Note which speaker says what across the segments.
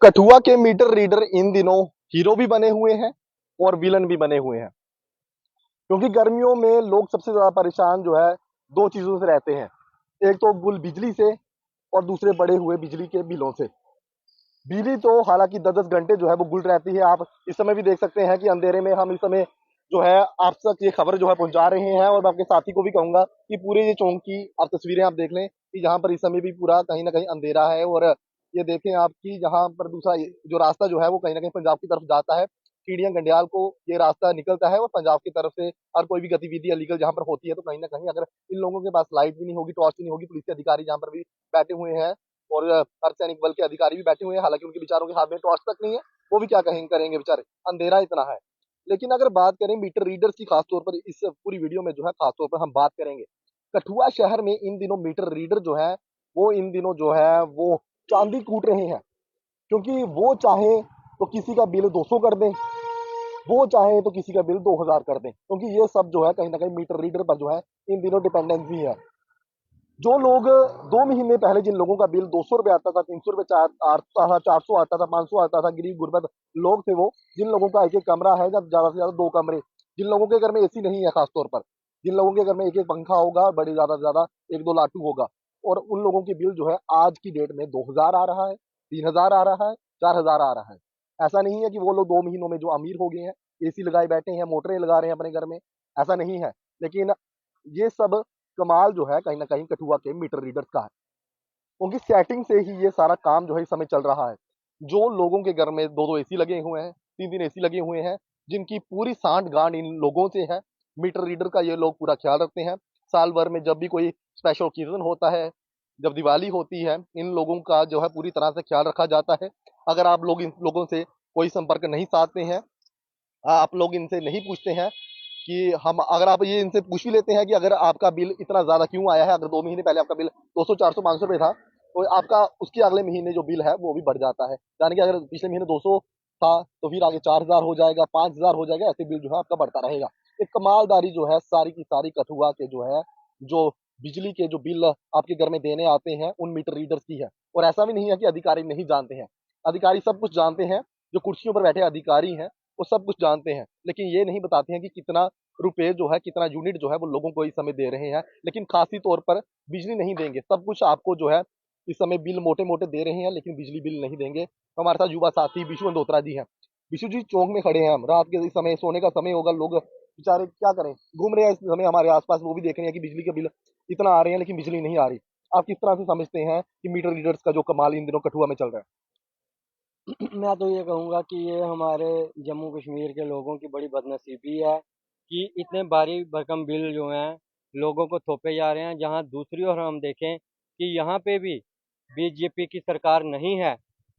Speaker 1: कठुआ के meter reader इन दिनों hero भी बने हुए हैं और विलन भी बने हुए हैं। क्योंकि गर्मियों में लोग सबसे ज्यादा परेशान जो है दो चीजों से रहते हैं। एक तो गुल बिजली से और दूसरे बड़े हुए बिजली के बिलों से। बिजली तो हालांकि 10-10 घंटे जो है वो गुल रहती है। आप इस समय भी देख सकते हैं कि अंधेरे में हम इस समय जो है आप तक ये खबर जो है पहुंचा रहे हैं। और मैं आपके साथी को भी कहूंगा कि पूरे ये चौक की आप तस्वीरें आप देख लें कि जहां पर इस समय भी पूरा कहीं ना कहीं अंधेरा है। और ये देखें आप कि जहां पर दूसरा जो रास्ता जो है वो कहीं ना कहीं पंजाब की तरफ जाता है। कीड़ियां गंडियाल को ये रास्ता निकलता है और पंजाब की तरफ से और कोई भी गतिविधि अलीगल जहां पर होती है तो कहीं ना कहीं अगर इन लोगों के पास लाइट भी नहीं होगी, टॉर्च भी नहीं होगी, पुलिस के अधिकारी जहां पर भी बैठे हुए हैं और अर्धसैनिक बल के अधिकारी भी बैठे हुए हैं। हालांकि उनके बेचारों के हाथ में टॉर्च तक नहीं है, वो भी क्या करेंगे बेचारे, अंधेरा इतना है। लेकिन अगर बात करें मीटर रीडर्स की, खासतौर पर इस पूरी वीडियो में जो है खासतौर पर हम बात करेंगे कठुआ शहर में इन दिनों मीटर रीडर जो है वो इन दिनों जो है वो चांदी कूट रहे हैं। क्योंकि वो चाहे तो किसी का बिल 200 कर दें, वो चाहे तो किसी का बिल 2000 कर दें, क्योंकि ये सब जो है कहीं ना कहीं मीटर रीडर पर जो है इन दिनों डिपेंडेंसी है। जो लोग 2 महीने पहले जिन लोगों का बिल 200 रुपये आता था, 300 रुपये आता था, 400 आता था, 500 आता था, गरीब गुरबत लोग थे वो, जिन लोगों का एक एक कमरा है, जब ज्यादा से ज्यादा 2 कमरे, जिन लोगों के घर में एसी नहीं है, खासतौर पर जिन लोगों के घर में एक एक पंखा होगा, बड़े ज्यादा से ज्यादा एक दो लाटू होगा, और उन लोगों की बिल जो है आज की डेट में 2000 आ रहा है, 3000 आ रहा है, 4000 आ रहा है। ऐसा नहीं है कि वो लोग 2 महीनों में जो अमीर हो गए हैं, एसी लगाए बैठे हैं, मोटरें लगा रहे हैं अपने घर में, ऐसा नहीं है। लेकिन ये सब कमाल जो है कहीं ना कहीं कठुआ के मीटर रीडर्स का है। उनकी सेटिंग से ही ये सारा काम जो है इस समय चल रहा है। जो लोगों के घर में दो दो एसी लगे हुए हैं, तीन तीन एसी लगे हुए हैं, जिनकी पूरी सांठ गांठ इन लोगों से है, मीटर रीडर का ये लोग पूरा ख्याल रखते हैं। साल भर में जब भी कोई स्पेशल ओकेजन होता है, जब दिवाली होती है, इन लोगों का जो है पूरी तरह से ख्याल रखा जाता है। अगर आप लोग इन लोगों से कोई संपर्क नहीं साधते हैं, आप लोग इनसे नहीं पूछते हैं कि हम, अगर आप ये इनसे पूछ भी लेते हैं कि अगर आपका बिल इतना ज्यादा क्यों आया है, अगर 2 महीने पहले आपका बिल 200 400 500 रुपये था, तो आपका उसके अगले महीने जो बिल है वो भी बढ़ जाता है। यानी कि अगर पिछले महीने 200 था तो फिर आगे 4000 हो जाएगा, 5000 हो जाएगा, ऐसे बिल जो है आपका बढ़ता रहेगा। एक कमालदारी जो है सारी की सारी कठुआ के जो है जो बिजली के जो बिल आपके घर में देने आते हैं उन मीटर रीडर्स की है। और ऐसा भी नहीं है कि अधिकारी नहीं जानते हैं, अधिकारी सब कुछ जानते हैं। जो कुर्सियों पर बैठे अधिकारी हैं वो सब कुछ जानते हैं, लेकिन ये नहीं बताते हैं कि कितना रुपए जो है, कितना यूनिट जो है वो लोगों को इस समय दे रहे हैं। लेकिन खासी तौर पर बिजली नहीं देंगे, सब कुछ आपको जो है इस समय बिल मोटे मोटे दे रहे हैं, लेकिन बिजली बिल नहीं देंगे। तो हमारे साथ युवा साथी विशु अंदोत्रा जी हैं। विशु जी, चौक में खड़े हैं हम, रात के इस समय सोने का समय होगा, लोग बेचारे क्या करें, घूम रहे हैं इस समय हमारे आसपास, वो भी देख रहे हैं कि बिजली के बिल इतना आ रहे हैं लेकिन बिजली नहीं आ रही। आप किस तरह से समझते हैं कि मीटर रीडर्स का जो कमाल इन दिनों कठुआ में चल रहा है?
Speaker 2: मैं तो ये कहूँगा कि ये हमारे जम्मू कश्मीर के लोगों की बड़ी बदनसीबी है कि इतने भारी भरकम बिल जो हैं लोगों को थोपे जा रहे हैं। जहाँ दूसरी ओर हम देखें कि यहाँ पे भी बीजेपी की सरकार नहीं है,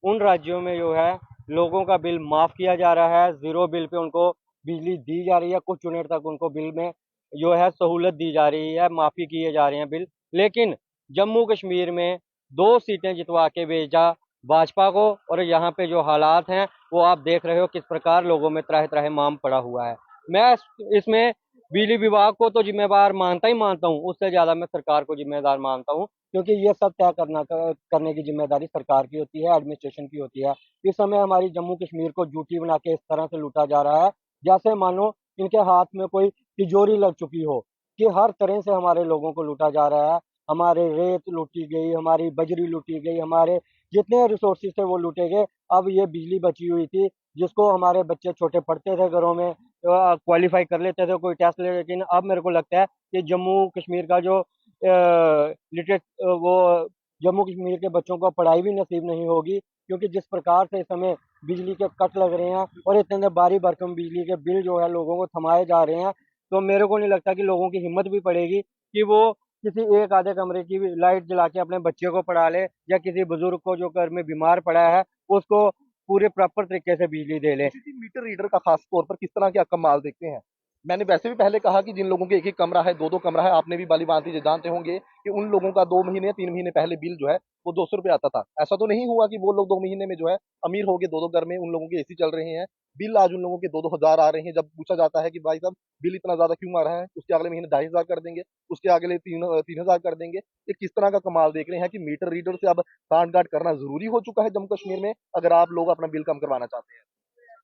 Speaker 2: उन राज्यों में जो है लोगों का बिल माफ़ किया जा रहा है, ज़ीरो बिल पे उनको बिजली दी जा रही है, कुछ यूनिट तक उनको बिल में जो है सहूलत दी जा रही है, माफ़ी किए जा रहे हैं बिल। लेकिन जम्मू कश्मीर में 2 सीटें जितवा के भेजा भाजपा को, और यहाँ पे जो हालात हैं वो आप देख रहे हो किस प्रकार लोगों में त्राह त्राह माम पड़ा हुआ है। मैं इसमें बिजली विभाग को तो जिम्मेदार मानता ही मानता हूँ, उससे ज़्यादा मैं सरकार को जिम्मेदार मानता हूँ, क्योंकि ये सब तय करने की जिम्मेदारी सरकार की होती है, एडमिनिस्ट्रेशन की होती है। इस समय हमारी जम्मू कश्मीर को जूठी बना के इस तरह से लूटा जा रहा है जैसे मानो इनके हाथ में कोई तिजोरी लग चुकी हो, कि हर तरह से हमारे लोगों को लूटा जा रहा है। हमारे रेत लूटी गई, हमारी बजरी लूटी गई, हमारे जितने रिसोर्सेज थे वो लूटे गए। अब ये बिजली बची हुई थी जिसको हमारे बच्चे छोटे पढ़ते थे घरों में, क्वालिफाई कर लेते थे कोई टेस्ट ले, लेकिन अब मेरे को लगता है कि जम्मू कश्मीर का जो लिटरेट वो जम्मू कश्मीर के बच्चों को पढ़ाई भी नसीब नहीं होगी, क्योंकि जिस प्रकार से इस समय बिजली के कट लग रहे हैं और इतने भारी भरकम बिजली के बिल जो है लोगों को थमाए जा रहे हैं, तो मेरे को नहीं लगता कि लोगों की हिम्मत भी पड़ेगी कि वो किसी एक आधे कमरे की भी लाइट जला के अपने बच्चे को पढ़ा ले, या किसी बुजुर्ग को जो घर में बीमार पड़ा है उसको पूरे प्रॉपर तरीके से बिजली दे ले।
Speaker 1: मीटर रीडर का खास तौर पर किस तरह के कमाल देखते हैं? मैंने वैसे भी पहले कहा कि जिन लोगों के एक एक कमरा है, दो दो कमरा है, आपने भी बाली भांति से जानते होंगे कि उन लोगों का 2 महीने या 3 महीने पहले बिल जो है वो 200 रुपये आता था। ऐसा तो नहीं हुआ कि वो लोग 2 महीने में जो है अमीर हो गए, दो दो घर में उन लोगों के एसी चल रहे हैं। बिल आज उन लोगों के 2-2 हजार आ रहे हैं। जब पूछा जाता है कि भाई साहब बिल इतना ज्यादा क्यों आ रहा है, उसके अगले महीने 2,500 कर देंगे, उसके अगले 3,000 कर देंगे। ये किस तरह का कमाल देख रहे हैं कि मीटर रीडर से अब सांठ गांठ करना जरूरी हो चुका है जम्मू कश्मीर में, अगर आप लोग अपना बिल कम करवाना चाहते हैं।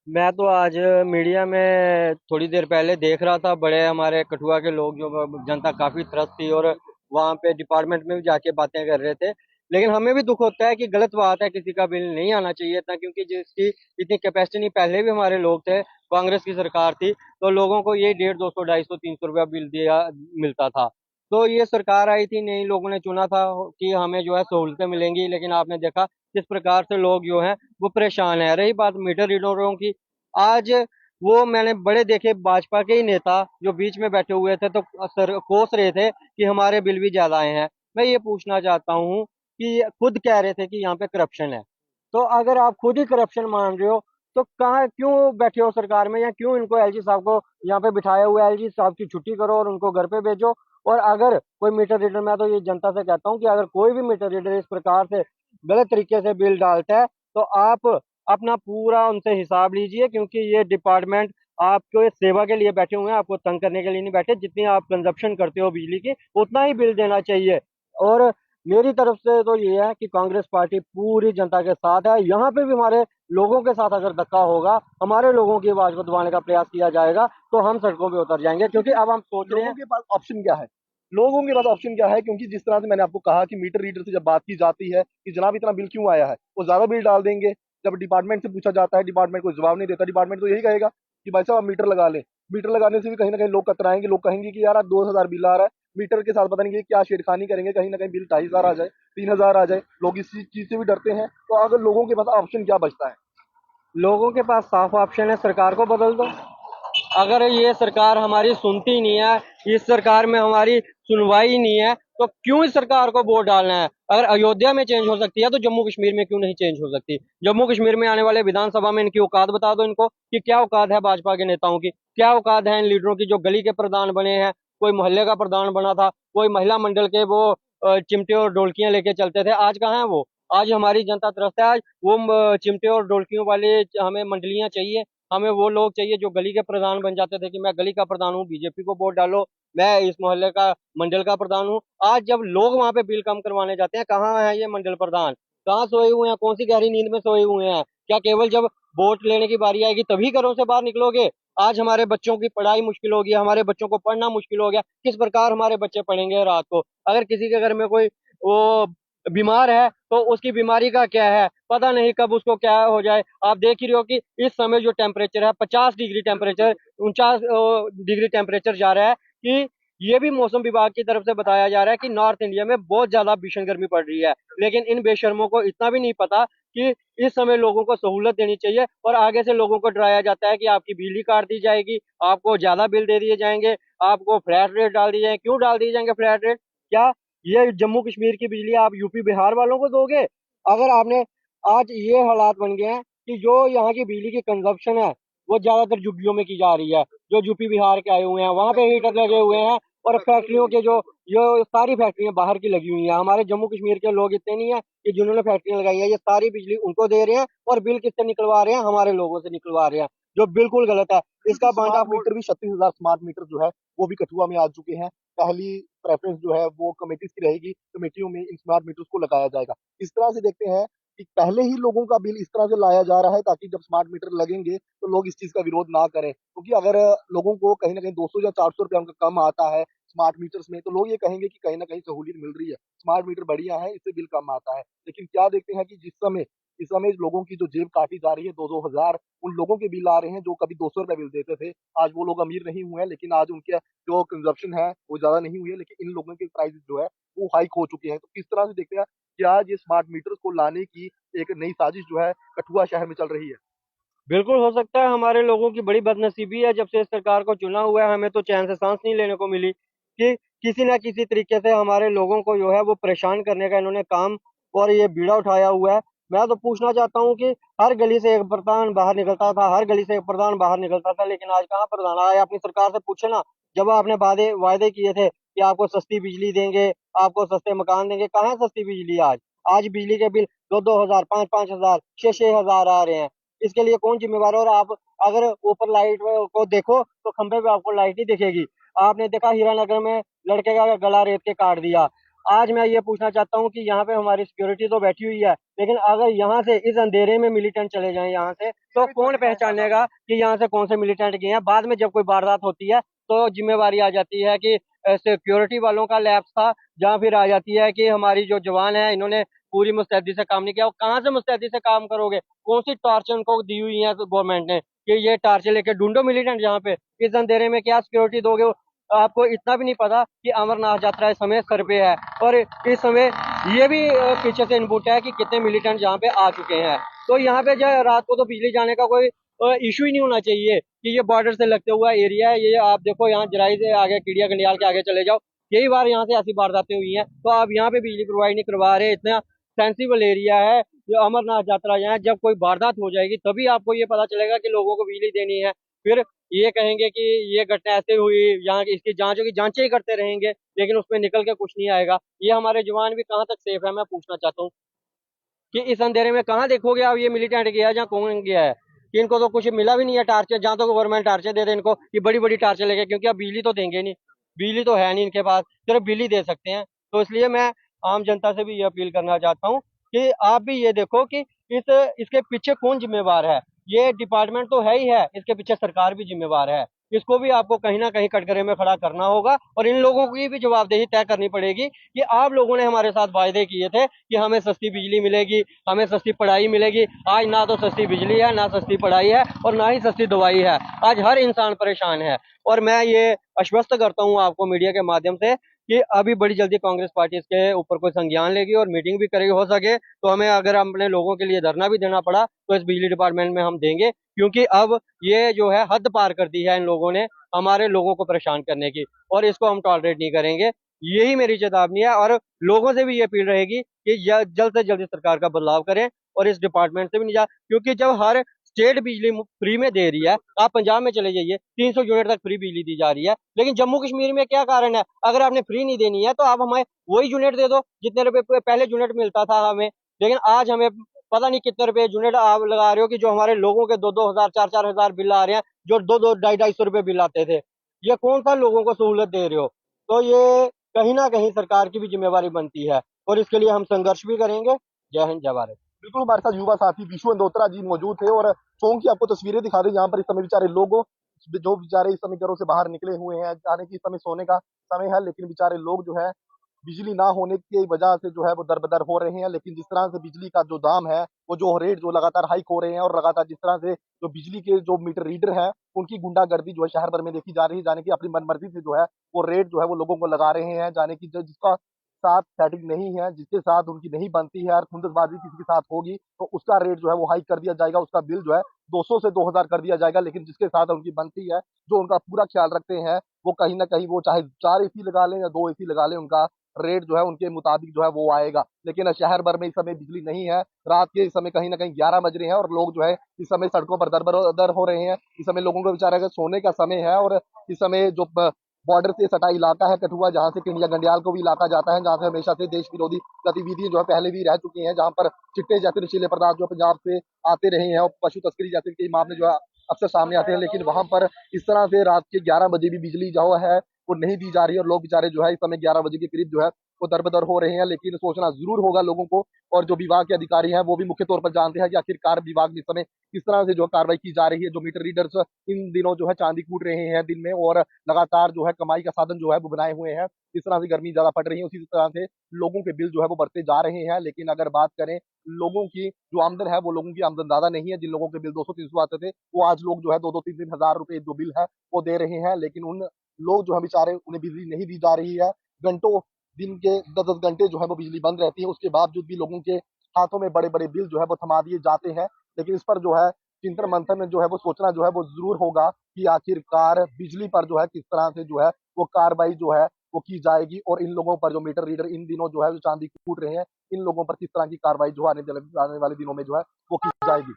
Speaker 2: मैं तो आज मीडिया में थोड़ी देर पहले देख रहा था, बड़े हमारे कठुआ के लोग जो जनता काफी त्रस्त थी और वहां पे डिपार्टमेंट में भी जाके बातें कर रहे थे। लेकिन हमें भी दुख होता है कि गलत बात है, किसी का बिल नहीं आना चाहिए था, क्योंकि जिसकी इतनी कैपेसिटी नहीं, पहले भी हमारे लोग थे, कांग्रेस की सरकार थी, तो लोगों को ये 150, 200, 250, 300 रुपया बिल दिया मिलता था। तो ये सरकार आई थी, नई लोगों ने चुना था कि हमें जो है सहूलतें मिलेंगी, लेकिन आपने देखा किस प्रकार से लोग जो हैं वो परेशान है। रही बात मीटर रीडरों की, आज वो मैंने बड़े देखे भाजपा के ही नेता जो बीच में बैठे हुए थे, तो सर कोस रहे थे कि हमारे बिल भी ज्यादा आए हैं। मैं ये पूछना चाहता हूँ कि खुद कह रहे थे कि यहाँ पे करप्शन है, तो अगर आप खुद ही करप्शन मान रहे हो, तो कहाँ क्यों बैठे हो सरकार में, या क्यों इनको एलजी साहब को यहाँ पे बिठाया हुआ है? एलजी साहब की छुट्टी करो और उनको घर पे भेजो। और अगर कोई मीटर रीडर, मैं तो ये जनता से कहता हूँ कि अगर कोई भी मीटर रीडर इस प्रकार से गलत तरीके से बिल डालता है, तो आप अपना पूरा उनसे हिसाब लीजिए, क्योंकि ये डिपार्टमेंट आपको सेवा के लिए बैठे हुए हैं, आपको तंग करने के लिए नहीं बैठे। जितनी आप कंजप्शन करते हो बिजली की, उतना ही बिल देना चाहिए। और मेरी तरफ से तो ये है कि कांग्रेस पार्टी पूरी जनता के साथ है। यहाँ पे भी हमारे लोगों के साथ अगर धक्का होगा, हमारे लोगों की आवाज को दबाने का प्रयास किया जाएगा, तो हम सड़कों पे उतर जाएंगे, क्योंकि अब हम सोच रहे
Speaker 1: लोगों
Speaker 2: हैं।
Speaker 1: के पास ऑप्शन क्या है? लोगों के पास ऑप्शन क्या है? क्योंकि जिस तरह से मैंने आपको कहा कि मीटर रीडर से जब बात की जाती है कि जनाब इतना बिल क्यों आया है, वो ज्यादा बिल डाल देंगे। जब डिपार्टमेंट से पूछा जाता है, डिपार्टमेंट कोई जवाब नहीं देता। डिपार्टमेंट तो यही कहेगा कि भाई साहब आप मीटर लगा लें। मीटर लगाने से भी कहीं ना कहीं लोग कतराएंगे, लोग कहेंगे कि यार आज 2,000 बिल आ रहा है, मीटर के साथ पता नहीं क्या छेड़खानी करेंगे, कहीं ना कहीं बिल 2,500 आ जाए, 3,000 आ जाए। लोग इस चीज से भी डरते हैं। तो अगर लोगों के पास ऑप्शन क्या बचता है?
Speaker 2: लोगों के पास साफ ऑप्शन है, सरकार को बदल दो। अगर ये सरकार हमारी सुनती नहीं है, इस सरकार में हमारी सुनवाई ही नहीं है, तो क्यों इस सरकार को वोट डालना है? अगर अयोध्या में चेंज हो सकती है, तो जम्मू कश्मीर में क्यों नहीं चेंज हो सकती? जम्मू कश्मीर में आने वाले विधानसभा में इनकी औकात बता दो इनको, कि क्या औकात है भाजपा के नेताओं की, क्या औकात है इन लीडरों की जो गली के प्रधान बने हैं। कोई मोहल्ले का प्रधान बना था, कोई महिला मंडल के वो चिमटे और ढोलकियां लेके चलते थे, आज कहाँ है वो? आज हमारी जनता त्रस्त है। आज वो चिमटे और ढोलकियों वाले हमें मंडलियां चाहिए, हमें वो लोग चाहिए जो गली के प्रधान बन जाते थे कि मैं गली का प्रधान हूँ, बीजेपी को वोट डालो, मैं इस मोहल्ले का मंडल का प्रधान हूँ। आज जब लोग वहां पे बिल कम करवाने जाते हैं, कहाँ है ये मंडल प्रधान? कहाँ सोए हुए हैं? कौन सी गहरी नींद में सोए हुए हैं? क्या केवल जब वोट लेने की बारी आएगी तभी घरों से बाहर निकलोगे? आज हमारे बच्चों की पढ़ाई मुश्किल हो गई, हमारे बच्चों को पढ़ना मुश्किल हो गया, किस प्रकार हमारे बच्चे पढ़ेंगे रात को? अगर किसी के घर में कोई वो बीमार है, तो उसकी बीमारी का क्या है, पता नहीं कब उसको क्या हो जाए। आप देख ही रहे हो कि इस समय जो टेम्परेचर है, 50 डिग्री टेम्परेचर, 49 डिग्री टेम्परेचर जा रहा है, कि ये भी मौसम विभाग की तरफ से बताया जा रहा है कि नॉर्थ इंडिया में बहुत ज्यादा भीषण गर्मी पड़ रही है। लेकिन इन बेशर्मों को इतना भी नहीं पता कि इस समय लोगों को सहूलत देनी चाहिए, और आगे से लोगों को डराया जाता है कि आपकी बिजली काट दी जाएगी, आपको ज्यादा बिल दे दिए जाएंगे, आपको फ्लैट रेट डाल दिए जाएंगे। क्यों डाल दिए जाएंगे फ्लैट रेट? क्या ये जम्मू कश्मीर की बिजली आप यूपी बिहार वालों को दोगे? अगर आपने, आज ये हालात बन गए हैं कि जो यहाँ की बिजली की कंजप्शन है, वो ज्यादातर झुग्गियों में की जा रही है। जो यूपी बिहार के आए हुए हैं, वहां पे हीटर लगे हुए हैं, और फैक्ट्रियों के जो सारी फैक्ट्रियां बाहर की लगी हुई हैं। हमारे जम्मू कश्मीर के लोग इतने नहीं है कि जिन्होंने फैक्ट्रियां लगाई हैं, ये सारी बिजली उनको दे रहे हैं, और बिल किससे निकलवा रहे हैं? हमारे लोगों से निकलवा रहे हैं, जो बिल्कुल गलत है। इसका बांटा
Speaker 1: स्मार्ट मीटर भी 36,000 स्मार्ट मीटर जो है वो भी कठुआ में आ चुके हैं। पहली प्रेफरेंस जो है वो कमेटीज की रहेगी, कमेटियों में इन स्मार्ट मीटर्स को लगाया जाएगा। इस तरह से देखते हैं कि पहले ही लोगों का बिल इस तरह से लाया जा रहा है ताकि जब स्मार्ट मीटर लगेंगे तो लोग इस चीज का विरोध ना करें। क्योंकि अगर लोगों को कहीं ना कहीं 200 या 400 रुपया उनका कम आता है स्मार्ट मीटर्स में, तो लोग ये कहेंगे कि कहीं ना कहीं सहूलियत मिल रही है, स्मार्ट मीटर बढ़िया है, इससे बिल कम आता है। लेकिन क्या देखते हैं कि इस समय लोगों की जो जेब काटी जा रही है, 2-2 हजार उन लोगों के बिल आ रहे हैं जो कभी 200 रुपये बिल देते थे। आज वो लोग अमीर नहीं हुए हैं, लेकिन आज उनके जो कंजप्शन है वो ज्यादा नहीं हुई है, लेकिन इन लोगों के प्राइस जो है वो हाइक हो चुके हैं। तो किस तरह से देखते हैं कि आज ये स्मार्ट मीटर्स को लाने की एक नई साजिश जो है कठुआ शहर में चल रही है?
Speaker 2: बिल्कुल हो सकता है। हमारे लोगों की बड़ी बदनसीबी है, जब से इस सरकार को चुना हुआ है, हमें तो चैन से सांस नहीं लेने को मिली, कि किसी ना किसी तरीके से हमारे लोगों को जो है वो परेशान करने का इन्होंने काम और ये बीड़ा उठाया हुआ है। मैं तो पूछना चाहता हूँ कि हर गली से एक प्रधान बाहर निकलता था, हर गली से एक प्रधान बाहर निकलता था, लेकिन आज कहाँ प्रधान आया? अपनी सरकार से पूछे ना। जब आपने वादे वादे किए थे कि आपको सस्ती बिजली देंगे, आपको सस्ते मकान देंगे, कहाँ है सस्ती बिजली आज? आज बिजली के बिल 2-2 हजार, 5-5 हजार, 6-6 हजार आ रहे हैं। इसके लिए कौन जिम्मेवार है? और आप अगर ऊपर लाइट को देखो तो खंभे पे आपको लाइट ही दिखेगी। आपने देखा हीरानगर में लड़के का गला रेत के काट दिया। आज मैं ये पूछना चाहता हूँ कि यहाँ पे हमारी सिक्योरिटी तो बैठी हुई है, लेकिन अगर यहाँ से इस अंधेरे में मिलिटेंट चले जाएं यहाँ से, तो कौन पहचानेगा कि यहाँ से कौन से मिलिटेंट गए हैं? बाद में जब कोई वारदात होती है तो जिम्मेवारी आ जाती है कि सिक्योरिटी वालों का लैप्स था, जहाँ फिर आ जाती है कि हमारी जो जवान है इन्होंने पूरी मुस्तैदी से काम नहीं किया। और कहाँ से मुस्तैदी से काम करोगे? कौन सी टॉर्च उनको दी हुई है गवर्नमेंट ने कि ये टॉर्च लेके ढूंढो मिलिटेंट? यहाँ पे इस अंधेरे में क्या सिक्योरिटी दोगे? आपको इतना भी नहीं पता कि अमरनाथ यात्रा इस समय सर पे है, और इस समय ये भी पीछे से इनपुट है कि कितने मिलिटेंट यहाँ पे आ चुके हैं। तो यहाँ पे जो है, रात को तो बिजली जाने का कोई इशू ही नहीं होना चाहिए कि ये बॉर्डर से लगते हुआ एरिया है। ये आप देखो, यहाँ जराई से आगे, किड़िया गंडियाल के आगे चले जाओ, कई बार यहाँ से ऐसी वारदातें हुई हैं। तो आप यहाँ पे बिजली प्रोवाइड नहीं करवा रहे। इतना सेंसिबल एरिया है जो अमरनाथ यात्रा है, जब कोई वारदात हो जाएगी तभी आपको ये पता चलेगा कि लोगों को बिजली देनी है। फिर ये कहेंगे कि ये घटना ऐसे हुई, यहाँ इसकी जांच होगी, जांचें ही करते रहेंगे, लेकिन उसमें निकल के कुछ नहीं आएगा। ये हमारे जवान भी कहाँ तक सेफ है? मैं पूछना चाहता हूँ कि इस अंधेरे में कहाँ देखोगे आप ये मिलिटेंट गया है, जहाँ कौन गया है? कि इनको तो कुछ मिला भी नहीं है टार्चर, जहाँ तो गवर्नमेंट टार्चर दे दे इनको कि बड़ी बड़ी टार्चर लेके, क्योंकि अब बिजली तो देंगे नहीं, बिजली तो है नहीं इनके पास, सिर्फ बिजली दे सकते हैं। तो इसलिए मैं आम जनता से भी ये अपील करना चाहता हूँ कि आप भी ये देखो कि इस इसके पीछे कौन जिम्मेवार है। ये डिपार्टमेंट तो है ही है, इसके पीछे सरकार भी जिम्मेवार है। इसको भी आपको कहीं ना कहीं कटघरे में खड़ा करना होगा, और इन लोगों की भी जवाबदेही तय करनी पड़ेगी कि आप लोगों ने हमारे साथ वायदे किए थे कि हमें सस्ती बिजली मिलेगी, हमें सस्ती पढ़ाई मिलेगी। आज ना तो सस्ती बिजली है, ना सस्ती पढ़ाई है, और ना ही सस्ती दवाई है। आज हर इंसान परेशान है। और मैं ये आश्वस्त करता हूँ आपको मीडिया के माध्यम से कि अभी बड़ी जल्दी कांग्रेस पार्टी इसके ऊपर कोई संज्ञान लेगी और मीटिंग भी करेगी। हो सके तो हमें अगर अपने लोगों के लिए धरना भी देना पड़ा तो इस बिजली डिपार्टमेंट में हम देंगे, क्योंकि अब ये जो है हद पार कर दी है इन लोगों ने हमारे लोगों को परेशान करने की, और इसको हम टॉलरेट नहीं करेंगे। यही मेरी चेतावनी है, और लोगों से भी ये अपील रहेगी कि जल्द से जल्द सरकार का बदलाव करें और इस डिपार्टमेंट से भी निजात। क्योंकि जब हर स्टेट बिजली फ्री में दे रही है, आप पंजाब में चले जाइए, 300 यूनिट तक फ्री बिजली दी जा रही है, लेकिन जम्मू कश्मीर में क्या कारण है? अगर आपने फ्री नहीं देनी है तो आप हमें वही यूनिट दे दो जितने रुपए पहले यूनिट मिलता था हमें। लेकिन आज हमें पता नहीं कितने रुपए यूनिट आप लगा रहे हो कि जो हमारे लोगों के 2-2 हजार, 4-4 हजार बिल आ रहे हैं, जो 2-2, 250-250 रुपए बिल आते थे। ये कौन सा लोगों को सहूलत दे रहे हो? तो ये कहीं ना कहीं सरकार की भी जिम्मेवारी बनती है, और इसके लिए हम संघर्ष भी करेंगे। जय हिंद, जय भारत।
Speaker 1: बिल्कुल, हमारे साथ युवा साथी विशु अंदोत्रा जी मौजूद थे, और चौंक की आपको तस्वीरें दिखा रहे हैं जहाँ पर इस समय बेचारे लोगों, जो बेचारे इस समय घरों से बाहर निकले हुए हैं, जाने की इस समय सोने का समय है, लेकिन बेचारे लोग जो है बिजली ना होने की वजह से जो है वो दर-बदर हो रहे हैं। लेकिन जिस तरह से बिजली का जो दाम है, वो जो रेट जो लगातार हाइक हो रहे हैं, और लगातार जिस तरह से जो बिजली के जो मीटर रीडर हैं, उनकी गुंडागर्दी जो है शहर भर में देखी जा रही है, जाने की अपनी मनमर्जी से जो है वो रेट जो है वो लोगों को लगा रहे हैं, जाने की जिसका साथ सेटिंग नहीं है, जिसके साथ उनकी नहीं बनती है, और खुंदसबाजी किसी के साथ होगी तो उसका रेट जो है वो हाइक कर दिया जाएगा, उसका बिल जो है 200 से 2000 कर दिया जाएगा। लेकिन जिसके साथ उनकी बनती है, जो उनका पूरा ख्याल रखते हैं, वो कहीं ना कहीं वो चाहे 4 एसी लगा लें या 2 एसी लगा लें, उनका रेट जो है उनके मुताबिक जो है वो आएगा। लेकिन शहर भर में इस समय बिजली नहीं है, रात के इस समय कहीं ना कहीं 11 बज रहे हैं, और लोग जो है इस समय सड़कों पर दर हो रहे हैं। इस समय लोगों को बेचारा अगर सोने का समय है, और इस समय जो बॉर्डर से सटा इलाका है कठुआ, जहाँ से किंडिया गंडियाल को भी इलाका जाता है, जहाँ से हमेशा से देश विरोधी गतिविधियां जो है पहले भी रह चुकी हैं, जहाँ पर चिट्टे जैसे नशीले पदार्थ जो पंजाब से आते रहे हैं, और पशु तस्करी जैसे कई मामले जो है अक्सर सामने आते हैं। लेकिन वहां पर इस तरह से रात के 11 बजे भी बिजली जो है वो नहीं दी जा रही है, और लोग बेचारे जो है इस समय 11 बजे के करीब जो है वो दरबदर हो रहे हैं। लेकिन सोचना जरूर होगा लोगों को, और जो विभाग के अधिकारी हैं वो भी मुख्य तौर पर जानते हैं कि आखिरकार विभाग में इस समय किस तरह से जो कार्रवाई की जा रही है। जो मीटर रीडर्स इन दिनों जो है चांदी कूट रहे हैं दिन में, और लगातार जो है कमाई का साधन जो है वो बनाए हुए हैं। इस तरह से गर्मी ज्यादा पड़ रही है, उसी तरह से लोगों के बिल जो है वो बढ़ते जा रहे हैं। लेकिन अगर बात करें लोगों की जो आमदन है, वो लोगों की आमदन ज्यादा नहीं है। जिन लोगों के बिल 200-300 आते थे, वो आज लोग जो है 2-2, 3-3 हजार रुपए जो बिल है वो दे रहे हैं। लेकिन उन लोग जो है बेचारे, उन्हें बिजली नहीं दी जा रही है। घंटों, दिन के 10-10 घंटे जो है वो बिजली बंद रहती है, उसके बावजूद भी लोगों के हाथों में बड़े बड़े बिल जो है वो थमा दिए जाते हैं। लेकिन इस पर जो है चिंतन मंथन जो है वो सोचना जो है वो जरूर होगा कि आखिरकार बिजली पर जो है किस तरह से जो है वो कार्रवाई जो है वो की जाएगी, और इन लोगों पर जो मीटर रीडर इन दिनों जो है जो चांदी कूट रहे हैं, इन लोगों पर किस तरह की कार्रवाई जो आने वाले दिनों में जो है वो की जाएगी।